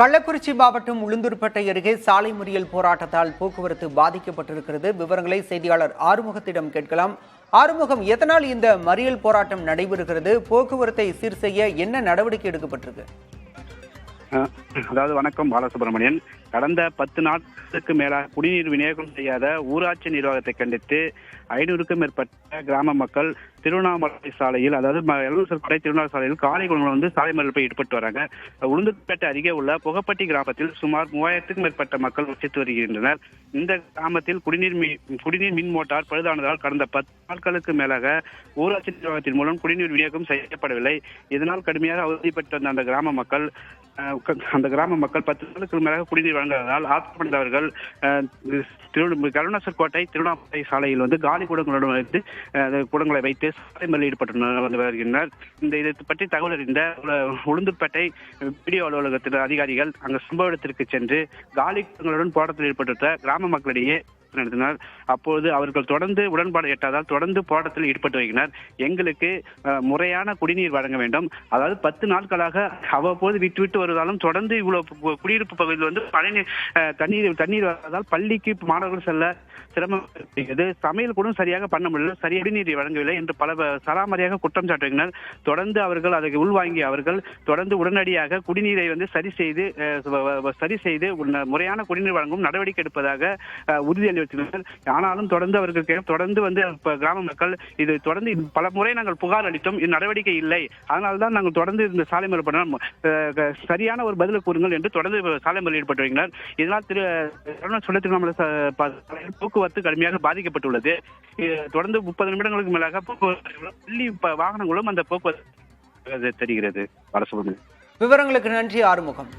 கள்ளக்குறிச்சி மாவட்டம் உளுந்தூர்பேட்டை அருகே சாலை மறியல் போராட்டத்தால் போக்குவரத்து பாதிக்கப்பட்டிருக்கிறது. விவரங்களை செய்தியாளர் ஆறுமுகத்திடம் கேட்கலாம். ஆறுமுகம், எதனால் இந்த மறியல் போராட்டம் நடைபெறுகிறது? போக்குவரத்தை சீர் செய்ய என்ன நடவடிக்கை எடுக்கப்பட்டிருக்கு? அதாவது வணக்கம் பாலசுப்ரமணியன். கடந்த 10 நாட்களுக்கு மேலாக குடிநீர் விநியோகம் செய்யாத ஊராட்சி நிர்வாகத்தை கண்டித்து 500க்கும் மேற்பட்ட கிராம மக்கள் திருவண்ணாமலை சாலையில், அதாவது திருவண்ணாமலை சாலையில் காலை குளங்கள் சாலை மறியலில் ஈடுபட்டு வராங்க. உளுந்தூர்பேட்டை அருகே உள்ள புகப்பட்டி கிராமத்தில் சுமார் 3000க்கும் மேற்பட்ட மக்கள் வசித்து வருகின்றனர். இந்த கிராமத்தில் குடிநீர் மின் மோட்டார் பழுதானதால் கடந்த 10 நாட்களுக்கு மேலாக ஊராட்சி நிர்வாகத்தின் மூலம் குடிநீர் விநியோகம் செய்யப்படவில்லை. இதனால் கடுமையாக அவதிப்பட்டு வந்த அந்த கிராம மக்கள் 10 நாளுக்கு மேலாக குடிநீர் வழங்காததால் ஆத்திரமடைந்தவர்கள் கருணாசர் கோட்டை திருவண்ணாமலை சாலையில் காலி குடங்களை வைத்து சாலை மறியலில் ஈடுபட்டு வருகின்றனர். இதை பற்றி தகவல் அறிந்த உளுந்தூர்பேட்டை பிடிஓ அலுவலகத்தின் அதிகாரிகள் அங்கு சம்பவ இடத்திற்கு சென்று காலி குடங்களுடன் போராட்டத்தில் ஈடுபட்ட கிராம மக்களிடையே நடத்தினார். அப்போது அவர்கள் தொடர்ந்து உடன்பாடு எட்டாதால் தொடர்ந்து போராட்டத்தில் ஈடுபட்டு வருகின்றனர். எங்களுக்கு முறையான குடிநீர் வழங்க வேண்டும். அதாவது 10 நாட்களாக அவ்வப்போது விட்டு வருவதாலும் தொடர்ந்து இவ்வளவு குடியிருப்பு பகுதியில் தண்ணீர் வருவதால் பள்ளிக்கு மாணவர்கள் செல்ல சிரமம். சமையல் கூட சரியாக பண்ண முடியல, சரியாக குடிநீர் வழங்கவில்லை என்று பல சராமரியாக குற்றம் சாட்டுகின்றனர். தொடர்ந்து அவர்கள் அதை உள்வாங்கி அவர்கள் தொடர்ந்து உடனடியாக குடிநீரை சரி செய்து முறையான குடிநீர் வழங்கும் நடவடிக்கை எடுப்பதாக உறுதியளி. ஆனாலும் தொடர்ந்து அவர்கள் கிராம மக்கள் இது தொடர்ந்து பல முறை நாங்கள் புகார் அளித்தோம், இது நடவடிக்கை இல்லை. அதனால்தான் நாங்கள் தொடர்ந்து இந்த சாலை மறியல் பண்ணோம், சரியான ஒரு பதில் கூறுங்கள் என்று தொடர்ந்து சாலை மறியலில் ஈடுபட்டு வருகின்றனர். இதனால் திருவண்ணாமலை போக்குவரத்து கடுமையாக பாதிக்கப்பட்டுள்ளது. தொடர்ந்து 30 நிமிடங்களுக்கு மேலாக பள்ளி வாகனங்களும் அந்த போக்குவரத்து தெரிகிறது. விவரங்களுக்கு நன்றி ஆறுமுகம்.